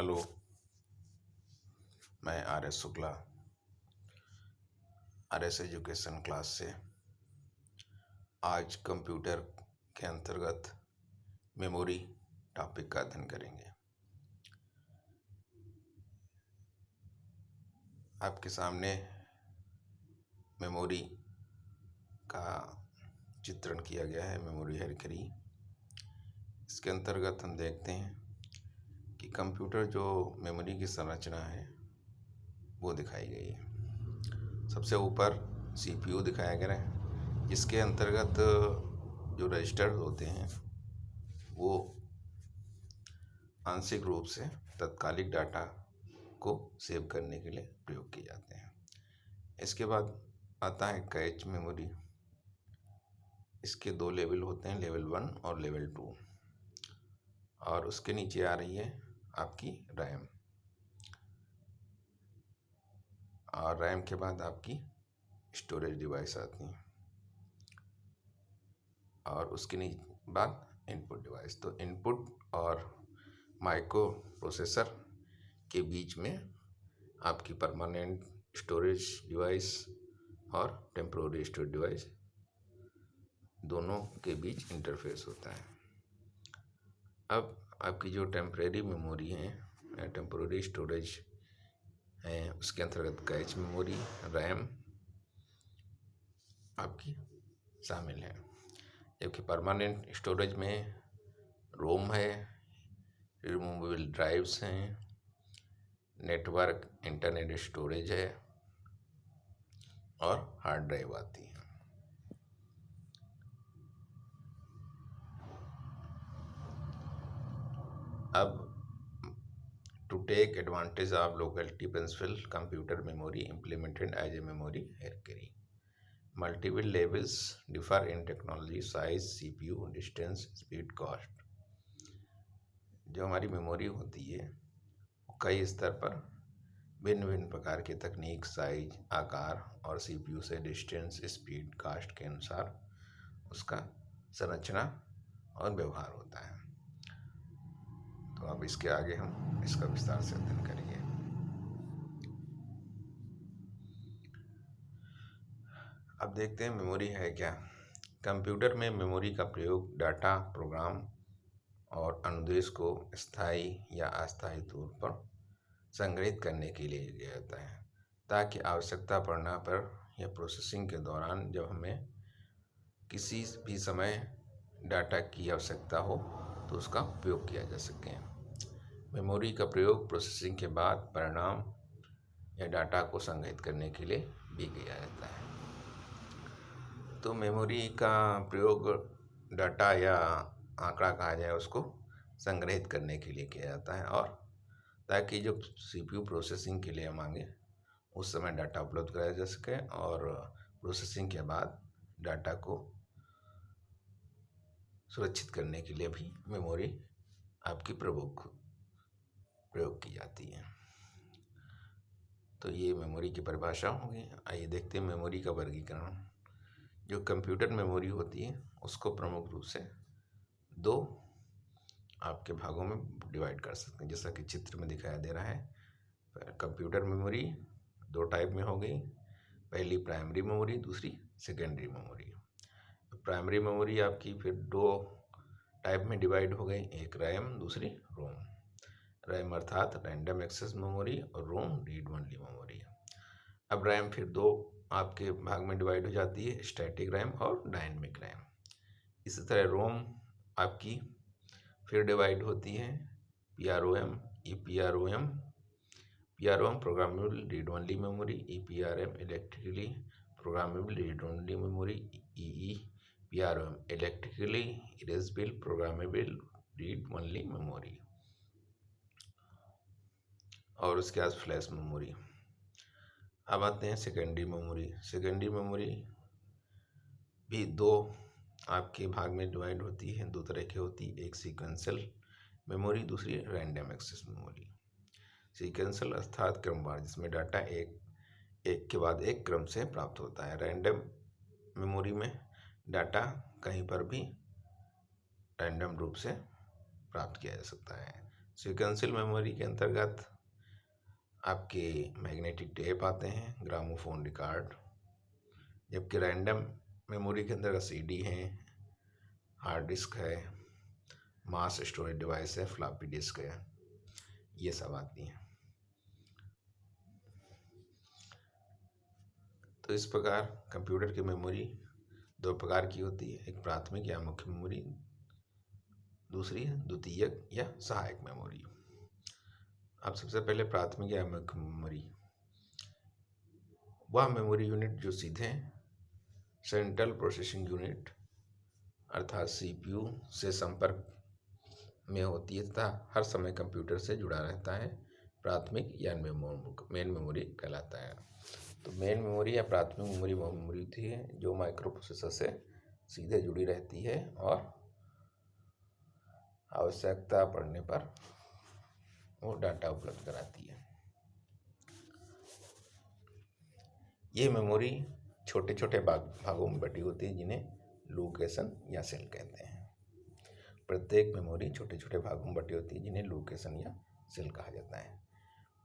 Hello, मैं R S Shukla R S education class से आज कंप्यूटर के अंतर्गत मेमोरी टॉपिक का अध्ययन करेंगे। आपके सामने मेमोरी का चित्रण किया गया है, मेमोरी हायरार्की। इसके अंतर्गत हम देखते हैं कि कंप्यूटर जो मेमोरी की संरचना है वो दिखाई गई है। सबसे ऊपर सीपीयू दिखाया गया है, जिसके अंतर्गत जो रजिस्टर होते हैं वो आंशिक रूप से तात्कालिक डाटा को सेव करने के लिए प्रयोग किए जाते हैं। इसके बाद आता है कैच मेमोरी। इसके दो लेवल होते हैं, लेवल 1 और लेवल 2, और उसके नीचे आ रही है आपकी रैम, और रैम के बाद आपकी स्टोरेज डिवाइस आती है, और उसके बाद इनपुट डिवाइस। तो इनपुट और माइक्रो प्रोसेसर के बीच में आपकी परमानेंट स्टोरेज डिवाइस और टेम्पोररी स्टोरेज डिवाइस दोनों के बीच इंटरफेस होता है। अब आपकी जो टेम्परेरी मेमोरी है या टेम्पोररी स्टोरेज है, उसके अंतर्गत कैच मेमोरी, रैम आपकी शामिल है, जबकि परमानेंट स्टोरेज में रोम है, रिमूवेबल ड्राइव्स हैं, नेटवर्क इंटरनेट स्टोरेज है और हार्ड ड्राइव आती है। अब to take advantage of locality principle, computer memory implemented as a memory hierarchy. Multiple levels differ in technology, size, CPU, distance, speed, cost. जो हमारी मेमोरी होती है वो कई स्तर पर भिन्न भिन्न प्रकार के तकनीक, साइज, आकार और CPU से डिस्टेंस, स्पीड, कास्ट के अनुसार उसका संरचना और व्यवहार होता है। तो अब इसके आगे हम इसका विस्तार से अध्ययन करेंगे। अब देखते हैं मेमोरी है क्या। कंप्यूटर में मेमोरी का प्रयोग डाटा, प्रोग्राम और अनुदेश को स्थायी या अस्थायी तौर पर संग्रहित करने के लिए किया जाता है, ताकि आवश्यकता पड़ने पर या प्रोसेसिंग के दौरान जब हमें किसी भी समय डाटा की आवश्यकता हो तो उसका उपयोग किया जा सके। मेमोरी का प्रयोग प्रोसेसिंग के बाद परिणाम या डाटा को संग्रहित करने के लिए भी किया जाता है। तो मेमोरी का प्रयोग डाटा या आंकड़ा कहा जाए उसको संग्रहित करने के लिए किया जाता है, और ताकि जब सीपीयू प्रोसेसिंग के लिए मांगे उस समय डाटा उपलब्ध कराया जा सके, और प्रोसेसिंग के बाद डाटा को सुरक्षित करने के लिए भी मेमोरी आपकी प्रयोग की जाती है। तो ये मेमोरी की परिभाषा होगी। आइए देखते हैं मेमोरी का वर्गीकरण। जो कंप्यूटर मेमोरी होती है उसको प्रमुख रूप से दो आपके भागों में डिवाइड कर सकते हैं, जैसा कि चित्र में दिखाया दे रहा है। कंप्यूटर मेमोरी दो टाइप में हो गई, पहली प्राइमरी मेमोरी, दूसरी सेकेंडरी मेमोरी। प्राइमरी मेमोरी आपकी फिर दो टाइप में डिवाइड हो गई, एक रैम, दूसरी रोम। रैम अर्थात रैंडम एक्सेस मेमोरी और रोम रीड ओनली मेमोरी। अब रैम फिर दो आपके भाग में डिवाइड हो जाती है, स्टैटिक रैम और डायनेमिक रैम। इसी तरह रोम आपकी फिर डिवाइड होती है PROM, EPROM। PROM programmable read only memory, EPRM electrically programmable read only memory, EEPROM electrically erasable programmable read only memory, और उसके बाद फ्लैश मेमोरी। अब आते हैं सेकेंडरी मेमोरी। सेकेंडरी मेमोरी भी दो आपके भाग में डिवाइड होती है, दो तरह की होती है, एक सीक्वेंशियल मेमोरी, दूसरी रैंडम एक्सेस मेमोरी। सीक्वेंशियल अर्थात क्रमवार, जिसमें डाटा एक के बाद एक क्रम से प्राप्त होता है। रैंडम मेमोरी में डाटा कहीं पर भी रैंडम रूप से प्राप्त किया जा सकता है। सीक्वेंशियल मेमोरी के अंतर्गत आपके मैग्नेटिक टेप आते हैं, ग्रामोफोन रिकॉर्ड, जबकि रैंडम मेमोरी के अंतर्गत सीडी है, हार्ड डिस्क है, मास स्टोरेज डिवाइस है, फ्लॉपी डिस्क है, ये सब आती हैं। तो इस प्रकार कंप्यूटर की मेमोरी दो प्रकार की होती है, एक प्राथमिक या मुख्य मेमोरी, दूसरी है द्वितीयक या सहायक मेमोरी। अब सबसे पहले प्राथमिक या मुख्य मेमोरी, वह मेमोरी यूनिट जो सीधे सेंट्रल प्रोसेसिंग यूनिट अर्थात सीपीयू से संपर्क में होती है तथा हर समय कंप्यूटर से जुड़ा रहता है, प्राथमिक या मेन मेमोरी कहलाता है। तो मेन मेमोरी या प्राथमिक मेमोरी वह मेमोरी होती है जो माइक्रो प्रोसेसर से सीधे जुड़ी रहती है और आवश्यकता पड़ने पर वो डाटा उपलब्ध कराती है। ये मेमोरी छोटे छोटे भागों में बटी होती है जिन्हें लोकेशन या सेल कहते हैं। प्रत्येक मेमोरी छोटे छोटे भागों में बटी होती है जिन्हें लोकेशन या सेल कहा जाता है।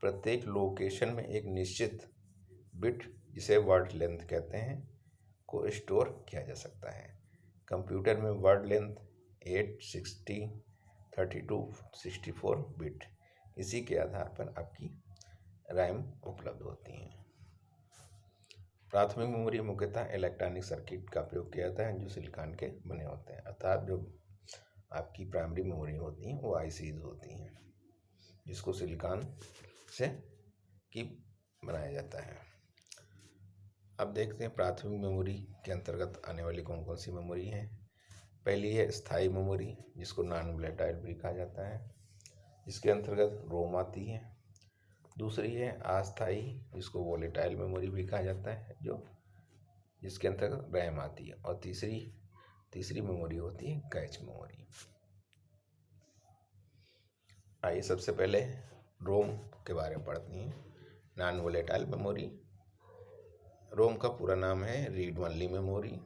प्रत्येक लोकेशन में एक निश्चित बिट, जिसे वर्ड लेंथ कहते हैं, को स्टोर किया जा सकता है। कंप्यूटर में वर्ड लेंथ 8, 60, 32, 64 बिट, इसी के आधार पर आपकी रैम उपलब्ध होती हैं। प्राथमिक मेमोरी मुख्यतः इलेक्ट्रॉनिक सर्किट का प्रयोग किया जाता है जो सिलिकॉन के बने होते हैं, अर्थात जो आपकी प्राइमरी मेमोरी होती हैं वो आईसीज होती हैं जिसको सिलिकॉन से की बनाया जाता है। अब देखते हैं प्राथमिक मेमोरी के अंतर्गत आने वाली कौन कौन सी मेमोरी हैं। पहली है स्थायी मेमोरी, जिसको नॉन वोलेटाइल भी कहा जाता है, जिसके अंतर्गत रोम आती है। दूसरी है अस्थायी, जिसको वोलेटाइल मेमोरी भी कहा जाता है, जिसके अंतर्गत रैम आती है। और तीसरी मेमोरी होती है कैच मेमोरी। आइए सबसे पहले रोम के बारे में पढ़ते हैं। नॉन वोलेटाइल मेमोरी, रोम का पूरा नाम है रीड ओनली मेमोरी।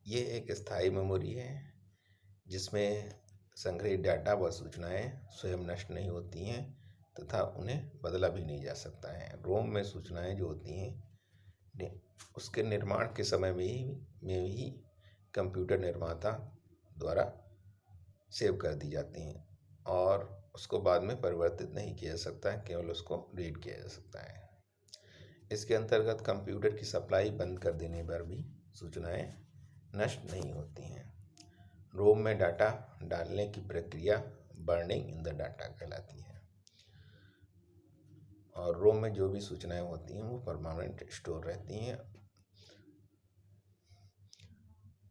ये एक स्थायी मेमोरी है जिसमें संग्रहित डाटा व सूचनाएं स्वयं नष्ट नहीं होती हैं तथा उन्हें बदला भी नहीं जा सकता है। रोम में सूचनाएं जो होती हैं उसके निर्माण के समय में ही कंप्यूटर निर्माता द्वारा सेव कर दी जाती हैं और उसको बाद में परिवर्तित नहीं किया जा सकता है, केवल उसको रीड किया जा सकता है। इसके अंतर्गत कंप्यूटर की सप्लाई बंद कर देने पर भी सूचनाएं नष्ट नहीं होती हैं। रोम में डाटा डालने की प्रक्रिया बर्निंग इन द डाटा कहलाती है और रोम में जो भी सूचनाएं होती हैं वो परमानेंट स्टोर रहती हैं।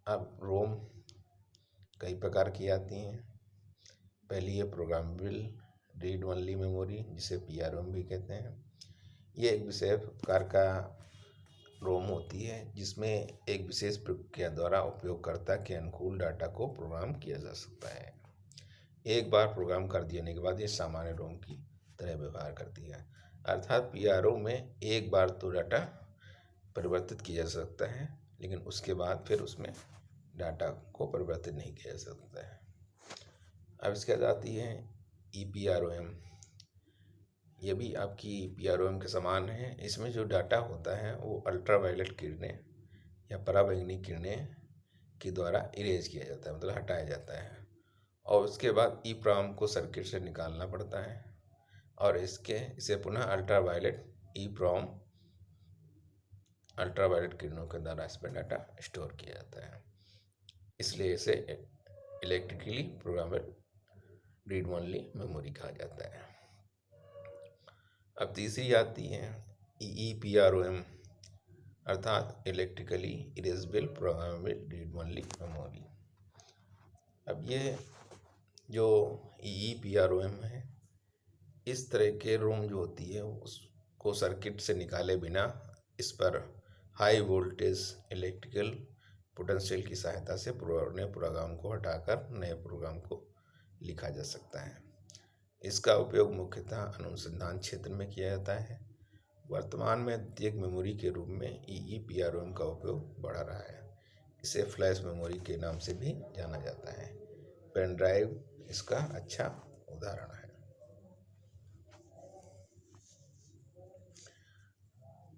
अब रोम कई प्रकार की आती हैं। पहली है प्रोग्रामेबल रीड ओनली मेमोरी, जिसे पीआरओएम भी कहते हैं। ये एक विशेष प्रकार का रोम होती है जिसमें एक विशेष प्रक्रिया द्वारा उपयोगकर्ता के अनुकूल डाटा को प्रोग्राम किया जा सकता है। एक बार प्रोग्राम कर देने के बाद ये सामान्य रोम की तरह व्यवहार करती है, अर्थात पीआरओ में एक बार तो डाटा परिवर्तित किया जा सकता है लेकिन उसके बाद फिर उसमें डाटा को परिवर्तित नहीं किया जा सकता है। अब इसके बाद आती है ईपीआरओएम। ये भी आपकी पीआरओएम के समान है। इसमें जो डाटा होता है वो अल्ट्रावायलेट किरणें या पराबैंगनी किरणें के द्वारा इरेज किया जाता है, मतलब हटाया जाता है और उसके बाद ईप्राम को सर्किट से निकालना पड़ता है और इसे पुनः अल्ट्रावायलेट किरणों के द्वारा इसमें डाटा स्टोर किया जाता है। इसलिए इसे electrically programmable read only memory कहा जाता है। अब तीसरी आती है ईपीआरओएम, अर्थात electrically erasable programmable read only memory. अब ये जो ईपीआरओएम है, इस तरह के रोम जो होती है उसको सर्किट से निकाले बिना इस पर हाई वोल्टेज इलेक्ट्रिकल पोटेंशियल की सहायता से पुराने प्रोग्राम को हटाकर नए प्रोग्राम को लिखा जा सकता है। इसका उपयोग मुख्यतः अनुसंधान क्षेत्र में किया जाता है। वर्तमान में द्वितीयक मेमोरी के रूप में ईपीआरओएम का उपयोग बढ़ा रहा है। इसे फ्लैश मेमोरी के नाम से भी जाना जाता है। पेन ड्राइव इसका अच्छा उदाहरण है।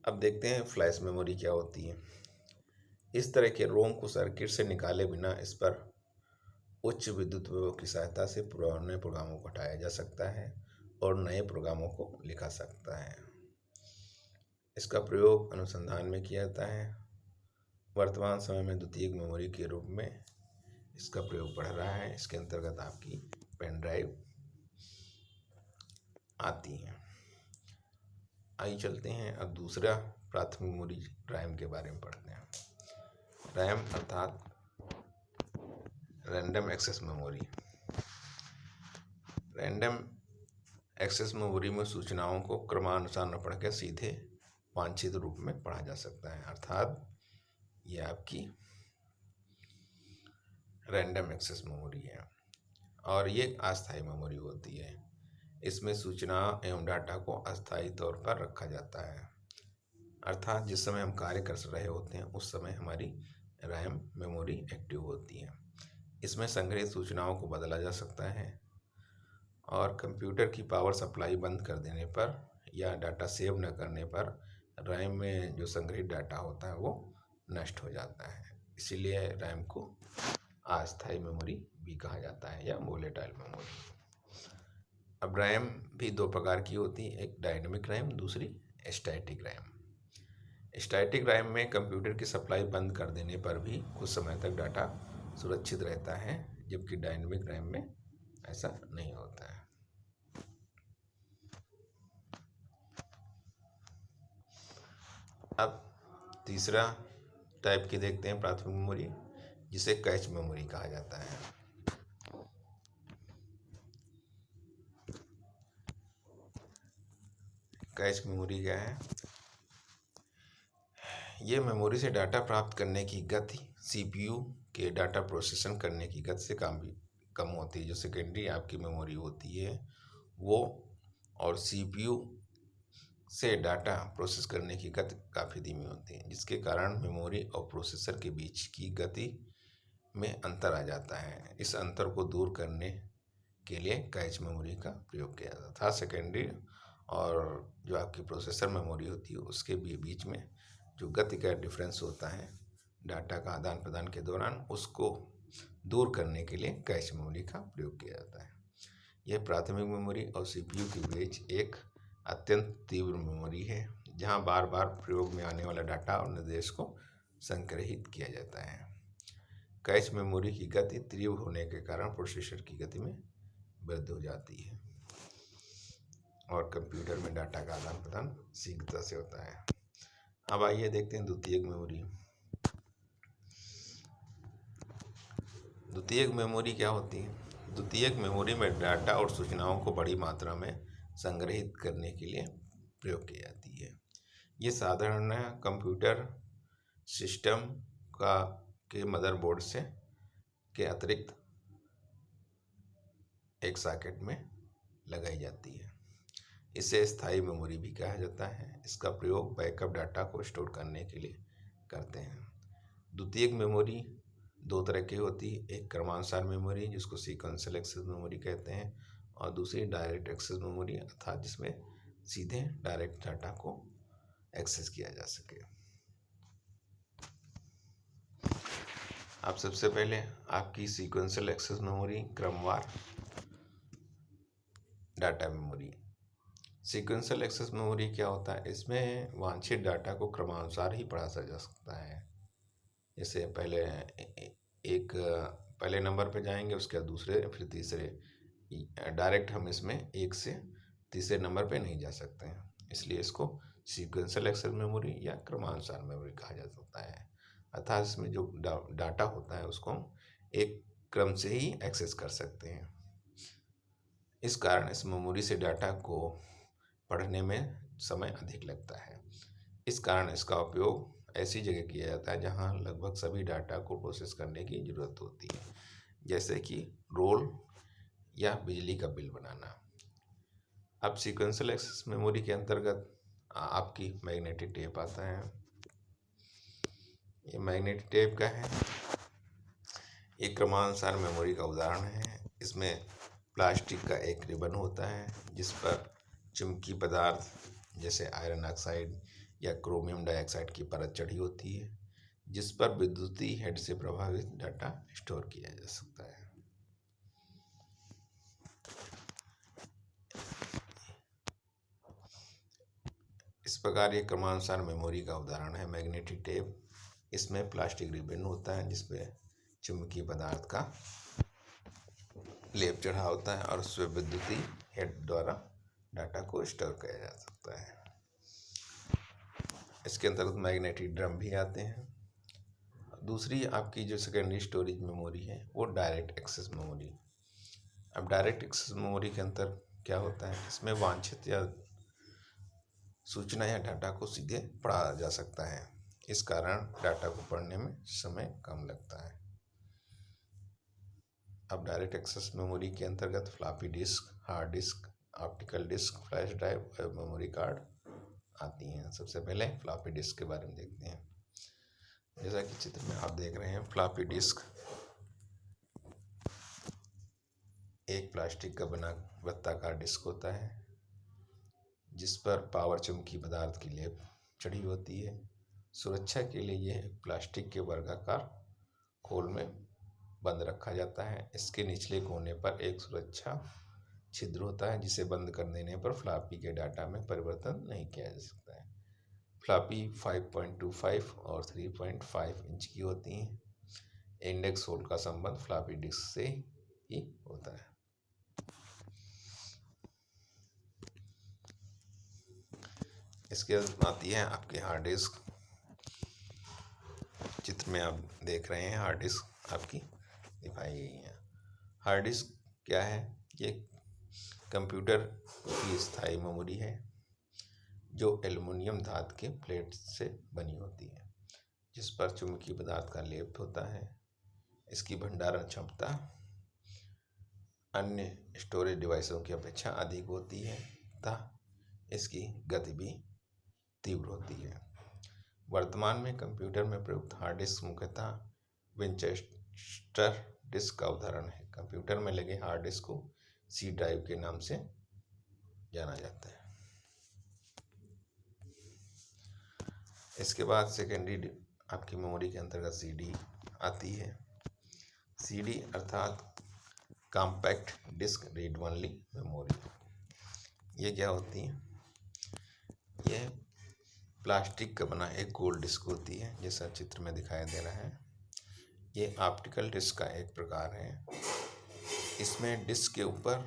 अब देखते हैं फ्लैश मेमोरी क्या होती है। इस तरह के रोम को सर्किट से निकाले बिना इस पर उच्च विद्युत विभव की सहायता से पुराने प्रोग्रामों को हटाया जा सकता है और नए प्रोग्रामों को लिखा सकता है। इसका प्रयोग अनुसंधान में किया जाता है। वर्तमान समय में द्वितीयक मेमोरी के रूप में इसका प्रयोग बढ़ रहा है। इसके अंतर्गत आपकी पेन ड्राइव आती है। आइए चलते हैं अब दूसरा प्राथमिक मेमोरी रैम के बारे में पढ़ते हैं। रैम अर्थात random access memory. Random access memory में सूचनाओं को क्रमानुसार न पढ़कर सीधे वांछित रूप में पढ़ा जा सकता है, अर्थात ये आपकी रैंडम एक्सेस मेमोरी है और ये अस्थायी मेमोरी होती है। इसमें सूचना एवं डाटा को अस्थायी तौर पर रखा जाता है, अर्थात जिस समय हम कार्य कर रहे होते हैं उस समय हमारी रैम मेमोरी एक्टिव होती है। इसमें संग्रहित सूचनाओं को बदला जा सकता है और कंप्यूटर की पावर सप्लाई बंद कर देने पर या डाटा सेव न करने पर रैम में जो संग्रहित डाटा होता है वो नष्ट हो जाता है। इसीलिए रैम को अस्थायी मेमोरी भी कहा जाता है या वोलेटाइल मेमोरी। अब रैम भी दो प्रकार की होती है, एक डायनेमिक रैम, दूसरी स्टैटिक रैम। स्टैटिक रैम में कंप्यूटर की सप्लाई बंद कर देने पर भी कुछ समय तक डाटा सुरक्षित रहता है, जबकि डायनेमिक रैम में ऐसा नहीं होता है। अब तीसरा टाइप की देखते हैं प्राथमिक मेमोरी, जिसे कैच मेमोरी कहा जाता है। कैच मेमोरी क्या है? ये मेमोरी से डाटा प्राप्त करने की गति सीपीयू के डाटा प्रोसेसिंग करने की गति से कम होती है। जो सेकेंडरी आपकी मेमोरी होती है वो और सीपीयू से डाटा प्रोसेस करने की गति काफ़ी धीमी होती है, जिसके कारण मेमोरी और प्रोसेसर के बीच की गति में अंतर आ जाता है। इस अंतर को दूर करने के लिए कैच मेमोरी का प्रयोग किया जाता था। सेकेंडरी और जो आपकी प्रोसेसर मेमोरी होती है उसके बीच में जो गति का डिफरेंस होता है डाटा का आदान प्रदान के दौरान, उसको दूर करने के लिए कैच मेमोरी का प्रयोग किया जाता है। यह प्राथमिक मेमोरी और सीपीयू के बीच एक अत्यंत तीव्र मेमोरी है, जहां बार बार प्रयोग में आने वाला डाटा और निर्देश को संग्रहित किया जाता है। कैच मेमोरी की गति तीव्र होने के कारण प्रोसेसर की गति में वृद्धि हो जाती है और कंप्यूटर में डाटा का आदान प्रदान शीघ्रता से होता है। अब आइए देखते हैं द्वितीयक मेमोरी। द्वितीयक मेमोरी क्या होती है? द्वितीयक मेमोरी में डाटा और सूचनाओं को बड़ी मात्रा में संग्रहित करने के लिए प्रयोग की जाती है। ये साधारण कंप्यूटर सिस्टम के मदरबोर्ड से के अतिरिक्त एक सॉकेट में लगाई जाती है। इसे स्थायी मेमोरी भी कहा जाता है। इसका प्रयोग बैकअप डाटा को स्टोर करने के लिए करते हैं। द्वितीयक मेमोरी दो तरह की होती है, एक क्रमानुसार मेमोरी जिसको सीक्वेंशियल एक्सेस मेमोरी कहते हैं और दूसरी डायरेक्ट एक्सेस मेमोरी, अर्थात जिसमें सीधे डायरेक्ट डाटा को एक्सेस किया जा सके। अब सबसे पहले आपकी सीक्वेंशियल एक्सेस मेमोरी, क्रमवार data memory. Sequential access memory क्या होता है? इसमें वांछित डाटा को क्रमानुसार ही पढ़ा जा सकता है। जैसे पहले नंबर पे जाएंगे, उसके बाद दूसरे, फिर तीसरे। डायरेक्ट हम इसमें एक से तीसरे नंबर पे नहीं जा सकते हैं, इसलिए इसको सीक्वेंशियल एक्सेस मेमोरी या क्रमानुसार मेमोरी कहा जा सकता है। अर्थात इसमें जो डाटा होता है उसको हम एक क्रम से ही एक्सेस कर सकते हैं। इस कारण इस मेमोरी से डाटा को पढ़ने में समय अधिक लगता है। इस कारण इसका उपयोग ऐसी जगह किया जाता है जहां लगभग सभी डाटा को प्रोसेस करने की ज़रूरत होती है, जैसे कि रोल या बिजली का बिल बनाना। अब सीक्वेंशियल एक्सेस मेमोरी के अंतर्गत आपकी मैग्नेटिक टेप आता है। ये मैग्नेटिक टेप का है, एक क्रमानुसार मेमोरी का उदाहरण है। इसमें प्लास्टिक का एक रिबन होता है जिस पर चुंबकीय पदार्थ जैसे आयरन ऑक्साइड या क्रोमियम डाइऑक्साइड की परत चढ़ी होती है, जिस पर विद्युतीय हेड से प्रभावित डाटा स्टोर किया जा सकता है। इस प्रकार ये क्रमानुसार मेमोरी का उदाहरण है मैग्नेटिक टेप। इसमें प्लास्टिक रिबन होता है जिसपे चुंबकीय पदार्थ का लेप चढ़ा होता है और उससे विद्युतीय हेड द्वारा डाटा को स्टोर किया जा सकता है। इसके अंतर्गत मैग्नेटिक ड्रम भी आते हैं। दूसरी आपकी जो सेकेंडरी स्टोरेज मेमोरी है वो डायरेक्ट एक्सेस मेमोरी। अब डायरेक्ट एक्सेस मेमोरी के अंतर क्या होता है, इसमें वांछित या सूचना या डाटा को सीधे पढ़ा जा सकता है, इस कारण डाटा को पढ़ने में समय कम लगता है। अब डायरेक्ट एक्सेस मेमोरी के अंतर्गत floppy disk, hard disk, optical disk, flash drive और मेमोरी कार्ड आती हैं। सबसे पहले फ्लॉपी डिस्क के बारे में देखते हैं। जैसा कि चित्र में आप देख रहे हैं, फ्लॉपी डिस्क एक प्लास्टिक का बना वृत्ताकार डिस्क होता है जिस पर पावर चुंबकीय पदार्थ की लेप चढ़ी होती है। सुरक्षा के लिए यह प्लास्टिक के वर्गाकार खोल में बंद रखा जाता है। इसके निचले कोने पर एक सुरक्षा छिद्र होता है जिसे बंद कर देने पर फ्लॉपी के डाटा में परिवर्तन नहीं किया जा सकता है। फ्लॉपी 5.25 और 3.5 इंच की होती हैं। इंडेक्स होल का संबंध फ्लॉपी डिस्क से ही होता है। इसके बाद आती है आपकी हार्ड डिस्क। चित्र में आप देख रहे हैं हार्ड डिस्क आपकी दिखाई गई है। हार्ड डिस्क क्या है? ये कंप्यूटर की स्थायी मेमोरी है जो एल्युमिनियम धातु के प्लेट से बनी होती है जिस पर चुंबकीय पदार्थ का लेप होता है। इसकी भंडारण क्षमता अन्य स्टोरेज डिवाइसों की अपेक्षा अधिक होती है तथा इसकी गति भी तीव्र होती है। वर्तमान में कंप्यूटर में प्रयुक्त हार्ड डिस्क मुख्यतः विंचेस्टर डिस्क का उदाहरण है। कंप्यूटर में लगे हार्ड डिस्क को सी ड्राइव के नाम से जाना जाता है। इसके बाद सेकेंडरी आपकी मेमोरी के अंतर्गत सीडी आती है। सीडी अर्थात compact disc read only memory. ये क्या होती है? ये प्लास्टिक का बना एक गोल डिस्क होती है जैसा चित्र में दिखाई दे रहा है। ये ऑप्टिकल डिस्क का एक प्रकार है। इसमें डिस्क के ऊपर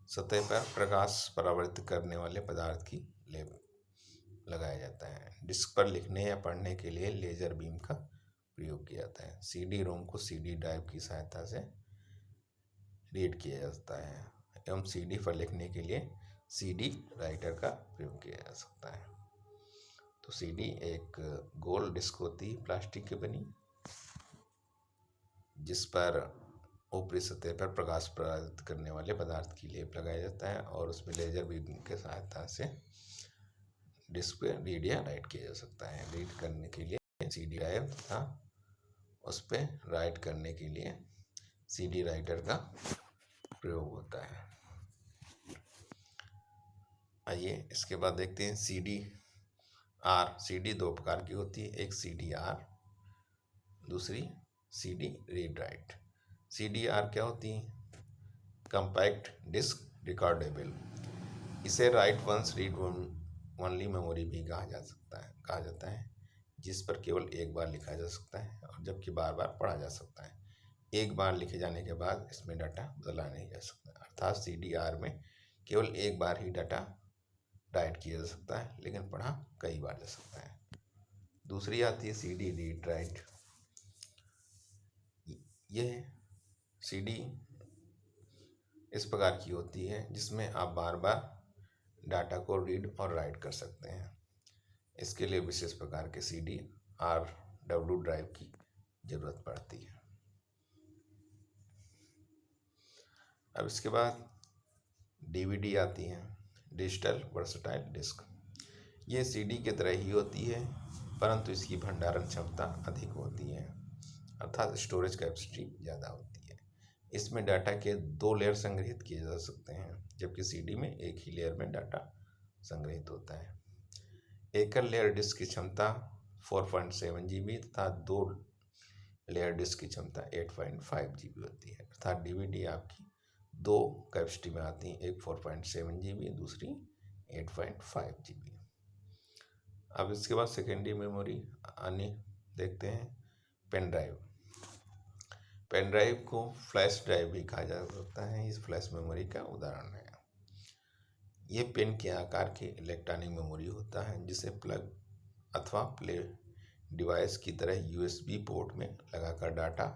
सतह पर प्रकाश परावर्तित करने वाले पदार्थ की लेप लगाया जाता है। डिस्क पर लिखने या पढ़ने के लिए लेजर बीम का प्रयोग किया जाता है। सीडी रोम को सीडी ड्राइव की सहायता से रीड किया जाता है एवं सीडी पर लिखने के लिए सीडी राइटर का प्रयोग किया जा सकता है। तो सीडी एक गोल डिस्क होती है प्लास्टिक की बनी जिस पर ऊपरी सतह पर प्रकाश परावर्तित करने वाले पदार्थ की लेप लगाया जाता है और उसमें लेजर बीम के सहायता से डिस्क पे रीड या राइट किया जा सकता है। रीड करने के लिए सीडी ड्राइव तथा उस पर राइट करने के लिए सीडी राइटर का प्रयोग होता है। आइए इसके बाद देखते हैं सीडी आर। सीडी दो प्रकार की होती है, एक सीडी आर, दूसरी CD read write. CD R क्या होती है? Compact disc recordable. इसे write once read only memory भी कहा जाता है जिस पर केवल एक बार लिखा जा सकता है और जबकि बार बार पढ़ा जा सकता है। एक बार लिखे जाने के बाद इसमें डाटा बदला नहीं जा सकता, अर्थात सीडी आर में केवल एक बार ही डाटा राइट किया जा सकता है लेकिन पढ़ा कई बार जा सकता है। दूसरी आती है सीडी रीड राइट। यह सीडी इस प्रकार की होती है जिसमें आप बार बार डाटा को रीड और राइट कर सकते हैं। इसके लिए विशेष प्रकार के सीडी आर डब्ल्यू ड्राइव की जरूरत पड़ती है। अब इसके बाद डीवीडी आती है, डिजिटल वर्सटाइल डिस्क। ये सीडी की तरह ही होती है परंतु इसकी भंडारण क्षमता अधिक होती है अर्थात स्टोरेज कैपेसिटी ज़्यादा होती है। इसमें डाटा के 2 लेयर संग्रहित किए जा सकते हैं, जबकि सीडी में एक ही लेयर में डाटा संग्रहित होता है। एकल लेयर डिस्क की क्षमता 4.7 GB तथा 2 लेयर डिस्क की क्षमता 8.5 GB होती है। अर्थात डीवीडी आपकी 2 कैपेसिटी में आती हैं, एक 4.7 GB, दूसरी 8.5 GB। अब इसके बाद सेकेंडरी मेमोरी अन्य देखते हैं। Pen drive. पेन ड्राइव को फ्लैश ड्राइव भी कहा जा सकता है, इस फ्लैश मेमोरी का उदाहरण है। ये पेन के आकार की इलेक्ट्रॉनिक मेमोरी होता है, जिसे प्लग अथवा प्ले डिवाइस की तरह यूएसबी पोर्ट में लगाकर डाटा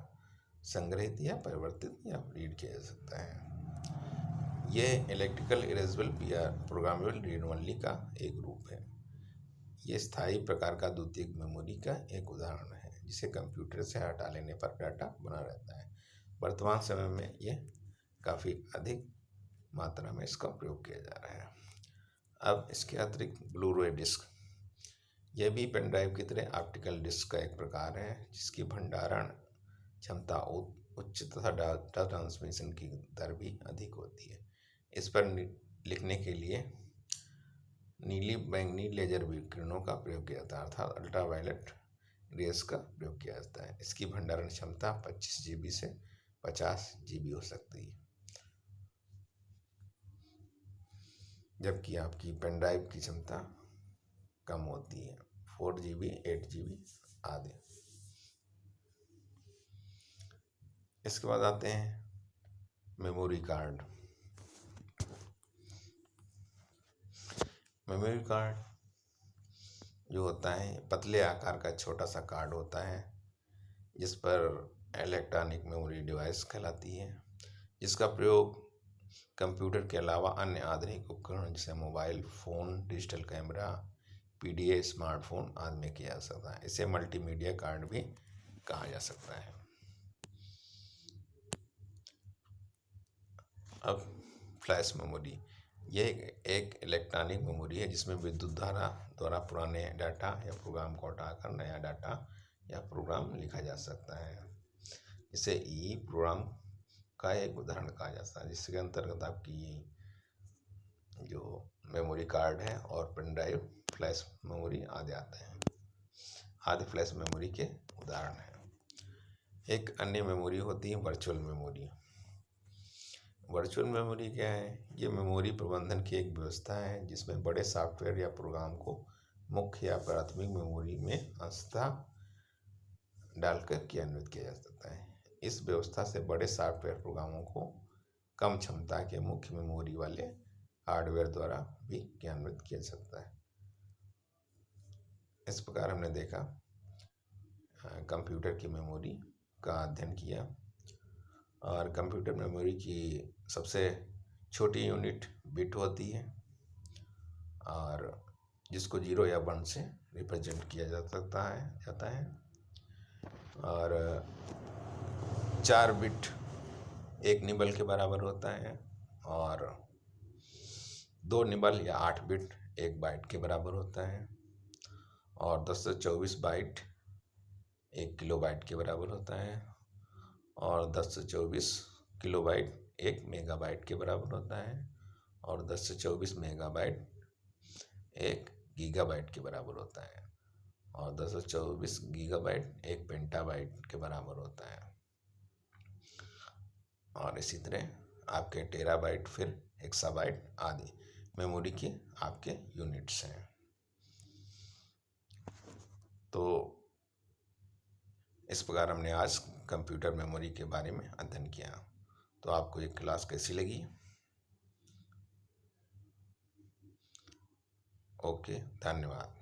संग्रहित या परिवर्तित या रीड किया जा सकता है। यह इलेक्ट्रिकल इरेजेबल या प्रोग्रामेबल रीड ओनली का एक रूप है। ये स्थायी प्रकार का द्वितीयक मेमोरी का एक उदाहरण है, जिसे कंप्यूटर से हटा लेने पर डाटा बना रहता है। वर्तमान समय में यह काफ़ी अधिक मात्रा में इसका प्रयोग किया जा रहा है। अब इसके अतिरिक्त ब्लू-रे डिस्क, यह भी पेन ड्राइव की तरह ऑप्टिकल डिस्क का एक प्रकार है, जिसकी भंडारण क्षमता उच्च तथा डाटा ट्रांसमिशन की दर भी अधिक होती है। इस पर लिखने के लिए नीली बैंगनी लेजर विकिरणों का प्रयोग किया जाता है, अर्थात अल्ट्रावायलेट रेस का प्रयोग किया जाता है। इसकी भंडारण क्षमता 25 GB से 50 GB हो सकती है, जबकि आपकी पेन ड्राइव की क्षमता कम होती है, 4 GB, 8 GB आदि। इसके बाद आते हैं मेमोरी कार्ड। मेमोरी कार्ड जो होता है पतले आकार का छोटा सा कार्ड होता है, जिस पर इलेक्ट्रॉनिक मेमोरी डिवाइस कहलाती है, जिसका प्रयोग कंप्यूटर के अलावा अन्य आधुनिक उपकरण जैसे mobile phone, digital camera, PDA, smartphone आदि में किया जा सकता है। इसे मल्टीमीडिया कार्ड भी कहा जा सकता है। अब फ्लैश मेमोरी, यह एक इलेक्ट्रॉनिक मेमोरी है, जिसमें विद्युत धारा द्वारा पुराने डाटा या प्रोग्राम को हटाकर नया डाटा या प्रोग्राम लिखा जा सकता है। इसे ई प्रोग्राम का एक उदाहरण कहा जाता है, जिसके अंतर्गत आपकी जो मेमोरी कार्ड है और पेन ड्राइव, फ्लैश मेमोरी आदि आते हैं। आदि फ्लैश मेमोरी के उदाहरण हैं। एक अन्य मेमोरी होती है वर्चुअल मेमोरी। वर्चुअल मेमोरी क्या है? ये मेमोरी प्रबंधन की एक व्यवस्था है, जिसमें बड़े सॉफ्टवेयर या प्रोग्राम को मुख्य या प्राथमिक मेमोरी में अंशतः डालकर क्रियान्वित किया जा सकता है। इस व्यवस्था से बड़े सॉफ्टवेयर प्रोग्रामों को कम क्षमता के मुख्य मेमोरी वाले हार्डवेयर द्वारा भी क्रियान्वित किया जा सकता है। इस प्रकार हमने देखा कंप्यूटर की मेमोरी का अध्ययन किया, और कंप्यूटर मेमोरी की सबसे छोटी यूनिट बिट होती है, और जिसको 0 या 1 से रिप्रेजेंट किया जाता है और 4 बिट 1 निबल के बराबर होता है, और 2 निबल या 8 बिट 1 बाइट के बराबर होता है, और 10 से 24 बाइट 1 किलोबाइट के बराबर होता है, और 10 से 24 किलोबाइट 1 मेगाबाइट के बराबर होता है, और 10 से 24 मेगाबाइट 1 गीगाबाइट के बराबर होता है, और 10 से 24 गीगाबाइट 1 पेंटाबाइट के बराबर होता है। और इसी तरह आपके टेराबाइट, फिर हेक्साबाइट आदि मेमोरी की आपके यूनिट्स हैं। तो इस प्रकार हमने आज कंप्यूटर मेमोरी के बारे में अध्ययन किया। तो आपको ये क्लास कैसी लगी? ओके, धन्यवाद।